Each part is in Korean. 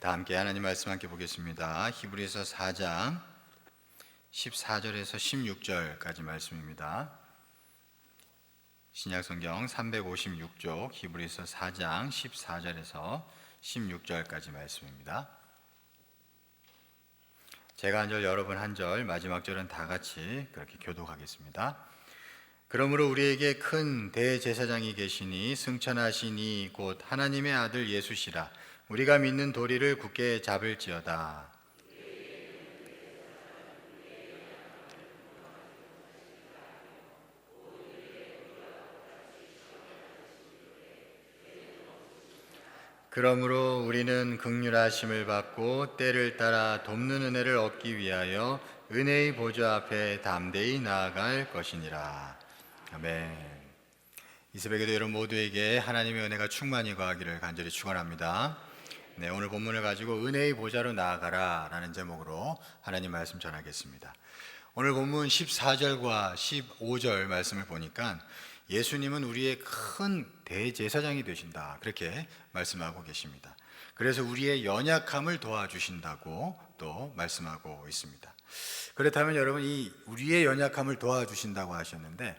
다 함께 하나님 말씀 함께 보겠습니다. 히브리서 4장 14절에서 16절까지 말씀입니다. 신약성경 356쪽 히브리서 4장 14절에서 16절까지 말씀입니다. 제가 한 절, 여러분 한 절, 마지막 절은 다 같이 그렇게 교독하겠습니다. 그러므로 우리에게 큰 대제사장이 계시니 승천하시니 곧 하나님의 아들 예수시라. 우리가 믿는 도리를 굳게 잡을지어다. 그러므로 우리는 긍휼하심을 받고 때를 따라 돕는 은혜를 얻기 위하여 은혜의 보좌 앞에 담대히 나아갈 것이니라. 아멘. 이 새벽에도 여러분 모두에게 하나님의 은혜가 충만히 거하기를 간절히 축원합니다. 네, 오늘 본문을 가지고 은혜의 보좌로 나아가라 라는 제목으로 하나님 말씀 전하겠습니다. 오늘 본문 14절과 15절 말씀을 보니까 예수님은 우리의 큰 대제사장이 되신다, 그렇게 말씀하고 계십니다. 그래서 우리의 연약함을 도와주신다고 또 말씀하고 있습니다. 그렇다면 여러분, 이 우리의 연약함을 도와주신다고 하셨는데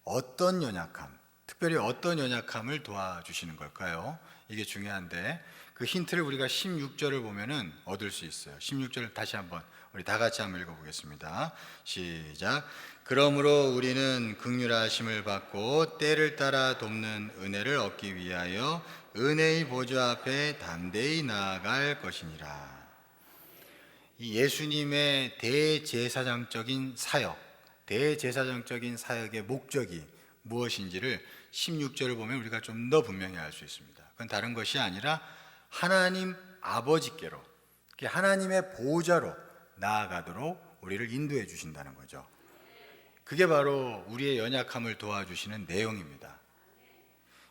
어떤 연약함, 특별히 어떤 연약함을 도와주시는 걸까요? 이게 중요한데 그 힌트를 우리가 16절을 보면은 얻을 수 있어요. 16절 다시 한번 우리 다 같이 한번 읽어보겠습니다. 시작. 그러므로 우리는 긍휼하심을 받고 때를 따라 돕는 은혜를 얻기 위하여 은혜의 보좌 앞에 담대히 나아갈 것이니라. 이 예수님의 대제사장적인 사역, 대제사장적인 사역의 목적이 무엇인지를 16절을 보면 우리가 좀 더 분명히 알 수 있습니다. 그건 다른 것이 아니라 하나님 아버지께로, 하나님의 보좌로 나아가도록 우리를 인도해 주신다는 거죠. 그게 바로 우리의 연약함을 도와주시는 내용입니다.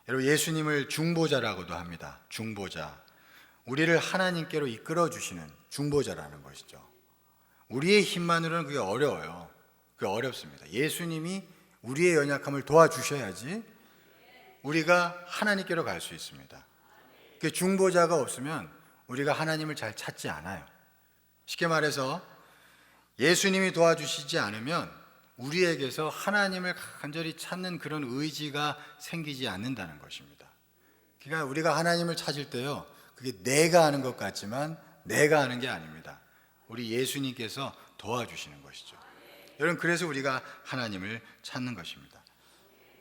여러분, 예수님을 중보자라고도 합니다. 중보자. 우리를 하나님께로 이끌어 주시는 중보자라는 것이죠. 우리의 힘만으로는 그게 어려워요. 그게 어렵습니다. 예수님이 우리의 연약함을 도와주셔야지 우리가 하나님께로 갈 수 있습니다. 그 중보자가 없으면 우리가 하나님을 잘 찾지 않아요. 쉽게 말해서 예수님이 도와주시지 않으면 우리에게서 하나님을 간절히 찾는 그런 의지가 생기지 않는다는 것입니다. 그러니까 우리가 하나님을 찾을 때요, 그게 내가 하는 것 같지만 내가 하는 게 아닙니다. 우리 예수님께서 도와주시는 것이죠. 여러분, 그래서 우리가 하나님을 찾는 것입니다.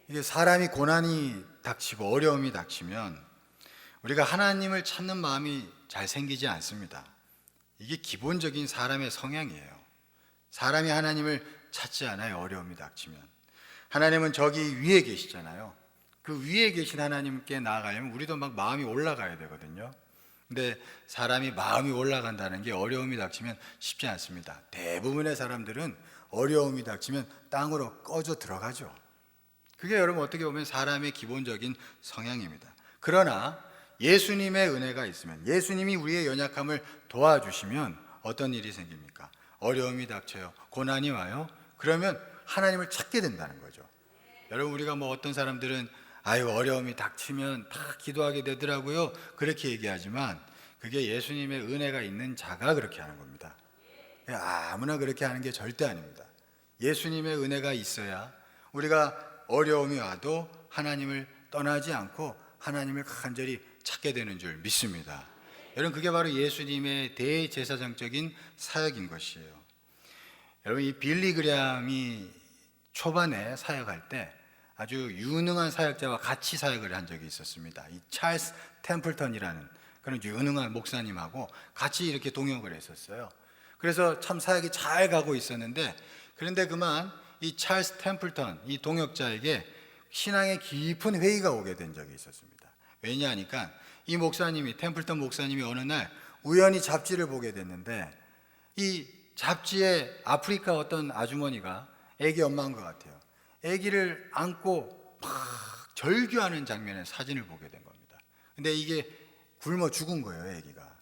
이게 사람이 고난이 닥치고 어려움이 닥치면 우리가 하나님을 찾는 마음이 잘 생기지 않습니다. 이게 기본적인 사람의 성향이에요. 사람이 하나님을 찾지 않아요. 어려움이 닥치면. 하나님은 저기 위에 계시잖아요. 그 위에 계신 하나님께 나아가려면 우리도 막 마음이 올라가야 되거든요. 근데 사람이 마음이 올라간다는 게 어려움이 닥치면 쉽지 않습니다. 대부분의 사람들은 어려움이 닥치면 땅으로 꺼져 들어가죠. 그게 여러분 어떻게 보면 사람의 기본적인 성향입니다. 그러나 예수님의 은혜가 있으면, 예수님이 우리의 연약함을 도와주시면 어떤 일이 생깁니까? 어려움이 닥쳐요. 고난이 와요. 그러면 하나님을 찾게 된다는 거죠. 여러분, 우리가 뭐 어떤 사람들은 아유, 어려움이 닥치면 다 기도하게 되더라고요, 그렇게 얘기하지만 그게 예수님의 은혜가 있는 자가 그렇게 하는 겁니다. 아무나 그렇게 하는 게 절대 아닙니다. 예수님의 은혜가 있어야 우리가 어려움이 와도 하나님을 떠나지 않고 하나님을 간절히 찾게 되는 줄 믿습니다. 여러분, 그게 바로 예수님의 대제사장적인 사역인 것이에요. 여러분, 이 빌리 그램이 초반에 사역할 때 아주 유능한 사역자와 같이 사역을 한 적이 있었습니다. 이 찰스 템플턴이라는 그런 유능한 목사님하고 같이 이렇게 동역을 했었어요. 그래서 참 사역이 잘 가고 있었는데, 그런데 그만 이 찰스 템플턴, 이 동역자에게 신앙의 깊은 회의가 오게 된 적이 있었습니다. 왜냐하니까 이 목사님이, 템플턴 목사님이 어느 날 우연히 잡지를 보게 됐는데 이 잡지에 아프리카 어떤 아주머니가 아기 엄마인 것 같아요. 아기를 안고 막 절규하는 장면의 사진을 보게 된 겁니다. 근데 이게 굶어 죽은 거예요, 아기가.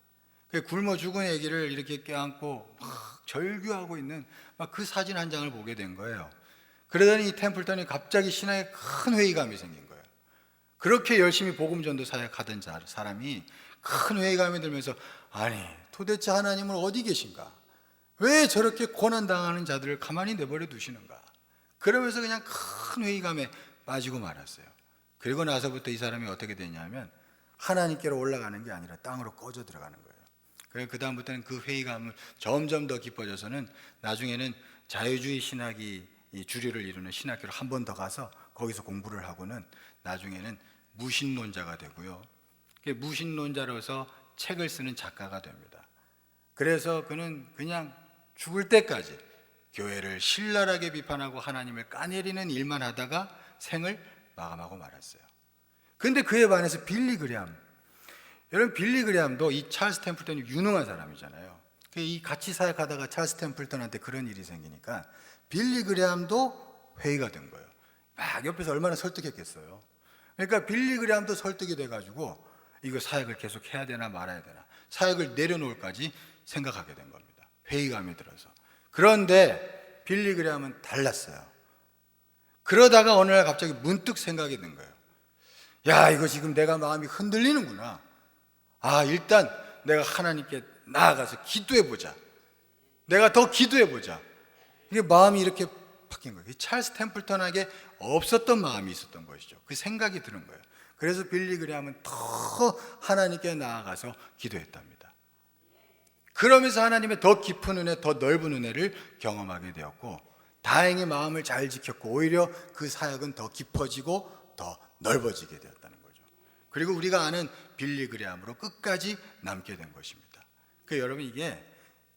그 굶어 죽은 아기를 이렇게 껴안고 막 절규하고 있는 막 그 사진 한 장을 보게 된 거예요. 그러더니 이 템플턴이 갑자기 신앙에 큰 회의감이 생긴 거예요. 그렇게 열심히 복음 전도 사역하던 사람이 큰 회의감이 들면서 아니 도대체 하나님은 어디 계신가? 왜 저렇게 고난당하는 자들을 가만히 내버려 두시는가? 그러면서 그냥 큰 회의감에 빠지고 말았어요. 그리고 나서부터 이 사람이 어떻게 되냐면 하나님께로 올라가는 게 아니라 땅으로 꺼져 들어가는 거예요. 그래서 그 다음부터는 그 회의감은 점점 더 깊어져서는 나중에는 자유주의 신학이 이 주류를 이루는 신학교를 한 번 더 가서 거기서 공부를 하고는 나중에는 무신론자가 되고요. 무신론자로서 책을 쓰는 작가가 됩니다. 그래서 그는 그냥 죽을 때까지 교회를 신랄하게 비판하고 하나님을 까내리는 일만 하다가 생을 마감하고 말았어요. 그런데 그에 반해서 빌리 그레함, 여러분 빌리 그레함도 이 찰스 템플턴이 유능한 사람이잖아요. 이 같이 사역하다가 찰스 템플턴한테 그런 일이 생기니까 빌리 그레함도 회의가 된 거예요. 막 옆에서 얼마나 설득했겠어요. 그러니까 빌리 그레함도 설득이 돼가지고 이거 사역을 계속 해야 되나 말아야 되나 사역을 내려놓을까지 생각하게 된 겁니다. 회의감이 들어서. 그런데 빌리 그레함은 달랐어요. 그러다가 어느 날 갑자기 문득 생각이 든 거예요. 야, 이거 지금 내가 마음이 흔들리는구나. 아, 일단 내가 하나님께 나아가서 기도해보자. 내가 더 기도해보자. 이게 마음이 이렇게 바뀐 거예요. 찰스 템플턴에게 없었던 마음이 있었던 것이죠. 그 생각이 드는 거예요. 그래서 빌리 그레함은 더 하나님께 나아가서 기도했답니다. 그러면서 하나님의 더 깊은 은혜, 더 넓은 은혜를 경험하게 되었고 다행히 마음을 잘 지켰고 오히려 그 사역은 더 깊어지고 더 넓어지게 되었다는 거죠. 그리고 우리가 아는 빌리 그레함으로 끝까지 남게 된 것입니다. 그 여러분 이게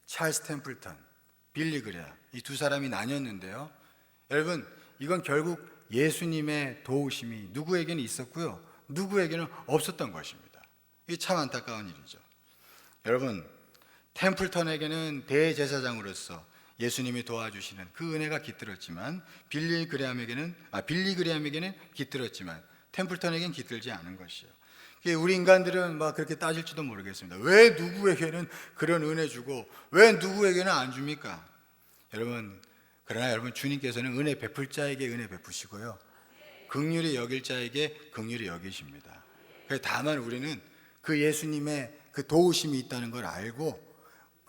찰스 템플턴, 빌리 그레함 이 두 사람이 나뉘었는데요. 여러분 이건 결국 예수님의 도우심이 누구에게는 있었고요. 누구에게는 없었던 것입니다. 이게 참 안타까운 일이죠. 여러분 템플턴에게는 대제사장으로서 예수님이 도와주시는 그 은혜가 깃들었지만 빌리 그레함에게는 깃들었지만 템플턴에게는 깃들지 않은 것이요. 우리 인간들은 막 그렇게 따질지도 모르겠습니다. 왜 누구에게는 그런 은혜 주고 왜 누구에게는 안 줍니까? 그러나 여러분 주님께서는 은혜 베풀 자에게 은혜 베푸시고요. 긍휼히 여길 자에게 긍휼히 여기십니다. 다만 우리는 그 예수님의 그 도우심이 있다는 걸 알고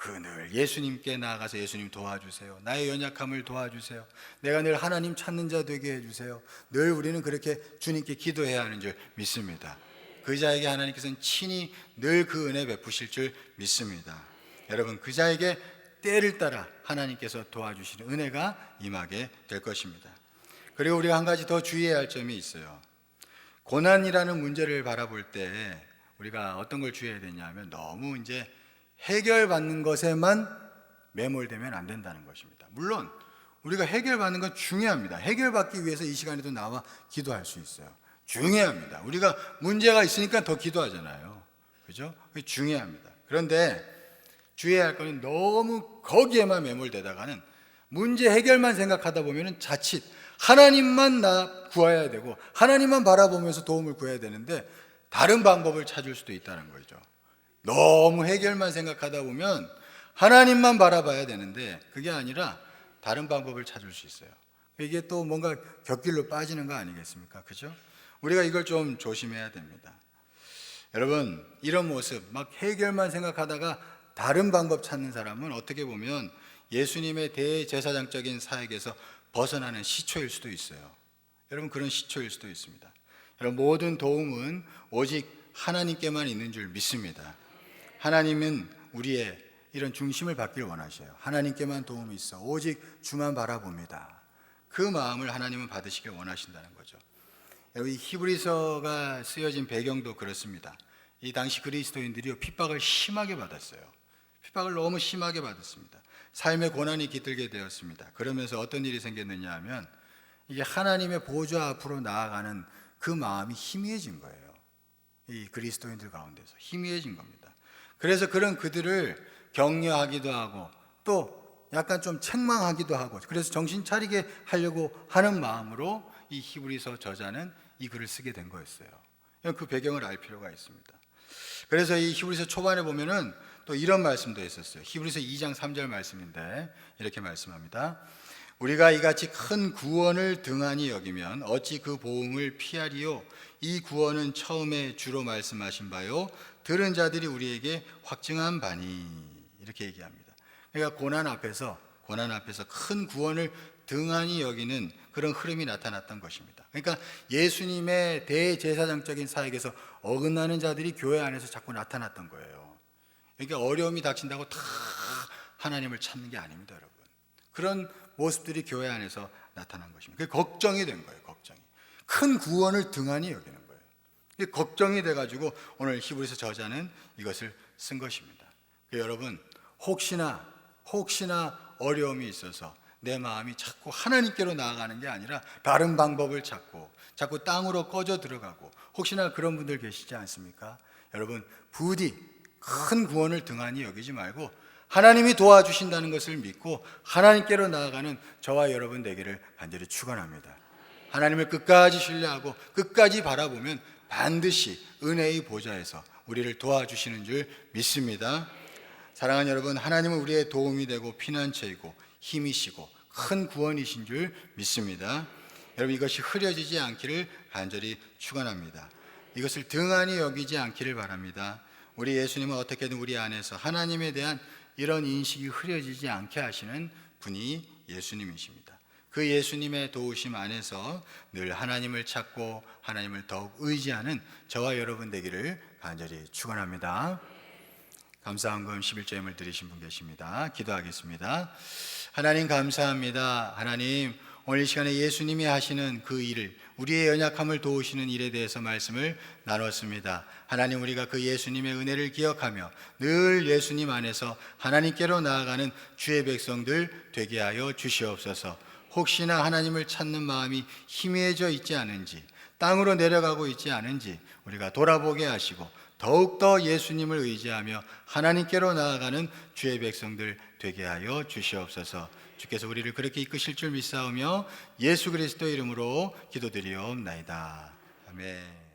늘 예수님께 나아가서 예수님 도와주세요. 나의 연약함을 도와주세요. 내가 늘 하나님 찾는 자 되게 해주세요. 늘 우리는 그렇게 주님께 기도해야 하는 줄 믿습니다. 그 자에게 하나님께서는 친히 늘 그 은혜 베푸실 줄 믿습니다. 여러분 그 자에게 때를 따라 하나님께서 도와주시는 은혜가 임하게 될 것입니다. 그리고 우리가 한 가지 더 주의해야 할 점이 있어요. 고난이라는 문제를 바라볼 때 우리가 어떤 걸 주의해야 되냐면 너무 이제 해결받는 것에만 매몰되면 안 된다는 것입니다. 물론 우리가 해결받는 건 중요합니다. 해결받기 위해서 이 시간에도 나와 기도할 수 있어요. 중요합니다. 우리가 문제가 있으니까 더 기도하잖아요. 그죠? 그게 중요합니다. 그런데 주의해야 할 것은 너무 거기에만 매몰되다가는 문제 해결만 생각하다 보면 자칫 하나님만 나 구해야 되고 하나님만 바라보면서 도움을 구해야 되는데 다른 방법을 찾을 수도 있다는 거죠. 너무 해결만 생각하다 보면 하나님만 바라봐야 되는데 그게 아니라 다른 방법을 찾을 수 있어요. 이게 또 뭔가 곁길로 빠지는 거 아니겠습니까? 그죠? 우리가 이걸 좀 조심해야 됩니다. 여러분 이런 모습 막 해결만 생각하다가 다른 방법 찾는 사람은 어떻게 보면 예수님의 대제사장적인 사역에서 벗어나는 시초일 수도 있어요. 여러분 그런 시초일 수도 있습니다. 여러분 모든 도움은 오직 하나님께만 있는 줄 믿습니다. 하나님은 우리의 이런 중심을 받길 원하셔요. 하나님께만 도움이 있어 오직 주만 바라봅니다. 그 마음을 하나님은 받으시길 원하신다는 거죠. 여기 히브리서가 쓰여진 배경도 그렇습니다. 이 당시 그리스도인들이 핍박을 심하게 받았어요. 핍박을 너무 심하게 받았습니다. 삶의 고난이 깃들게 되었습니다. 그러면서 어떤 일이 생겼느냐 하면 이게 하나님의 보좌 앞으로 나아가는 그 마음이 희미해진 거예요. 이 그리스도인들 가운데서 희미해진 겁니다. 그래서 그런 그들을 격려하기도 하고 또 약간 좀 책망하기도 하고 그래서 정신 차리게 하려고 하는 마음으로 이 히브리서 저자는 이 글을 쓰게 된 거였어요. 그 배경을 알 필요가 있습니다. 그래서 이 히브리서 초반에 보면은 또 이런 말씀도 있었어요. 히브리서 2장 3절 말씀인데 이렇게 말씀합니다. 우리가 이같이 큰 구원을 등한히 여기면 어찌 그 보응을 피하리요? 이 구원은 처음에 주로 말씀하신 바요 들은 자들이 우리에게 확증한 바니 이렇게 얘기합니다. 그러니까 고난 앞에서 큰 구원을 등한히 여기는 그런 흐름이 나타났던 것입니다. 그러니까 예수님의 대제사장적인 사역에서 어긋나는 자들이 교회 안에서 자꾸 나타났던 거예요. 그러니까 어려움이 닥친다고 다 하나님을 찾는 게 아닙니다, 여러분. 그런 모습들이 교회 안에서 나타난 것입니다. 그게 걱정이 된 거예요, 걱정이. 큰 구원을 등한히 여기는 거예요. 그게 걱정이 돼가지고 오늘 히브리서 저자는 이것을 쓴 것입니다. 여러분, 혹시나 어려움이 있어서 내 마음이 자꾸 하나님께로 나아가는 게 아니라 다른 방법을 찾고 자꾸 땅으로 꺼져 들어가고, 혹시나 그런 분들 계시지 않습니까? 여러분, 부디 큰 구원을 등한히 여기지 말고 하나님이 도와주신다는 것을 믿고 하나님께로 나아가는 저와 여러분 되기를 간절히 축원합니다. 하나님을 끝까지 신뢰하고 끝까지 바라보면 반드시 은혜의 보좌에서 우리를 도와주시는 줄 믿습니다. 사랑하는 여러분, 하나님은 우리의 도움이 되고 피난처이고 힘이시고 큰 구원이신 줄 믿습니다. 여러분, 이것이 흐려지지 않기를 간절히 축원합니다. 이것을 등한히 여기지 않기를 바랍니다. 우리 예수님은 어떻게든 우리 안에서 하나님에 대한 이런 인식이 흐려지지 않게 하시는 분이 예수님이십니다. 그 예수님의 도우심 안에서 늘 하나님을 찾고 하나님을 더욱 의지하는 저와 여러분 되기를 간절히 축원합니다. 감사한금 11조임을 드리신 분 계십니다. 기도하겠습니다. 하나님 감사합니다. 하나님, 오늘 이 시간에 예수님이 하시는 그 일을, 우리의 연약함을 도우시는 일에 대해서 말씀을 나눴습니다. 하나님, 우리가 그 예수님의 은혜를 기억하며 늘 예수님 안에서 하나님께로 나아가는 주의 백성들 되게 하여 주시옵소서. 혹시나 하나님을 찾는 마음이 희미해져 있지 않은지, 땅으로 내려가고 있지 않은지 우리가 돌아보게 하시고 더욱더 예수님을 의지하며 하나님께로 나아가는 주의 백성들 되게 하여 주시옵소서. 주께서 우리를 그렇게 이끄실 줄 믿사오며 예수 그리스도 이름으로 기도드리옵나이다. 아멘.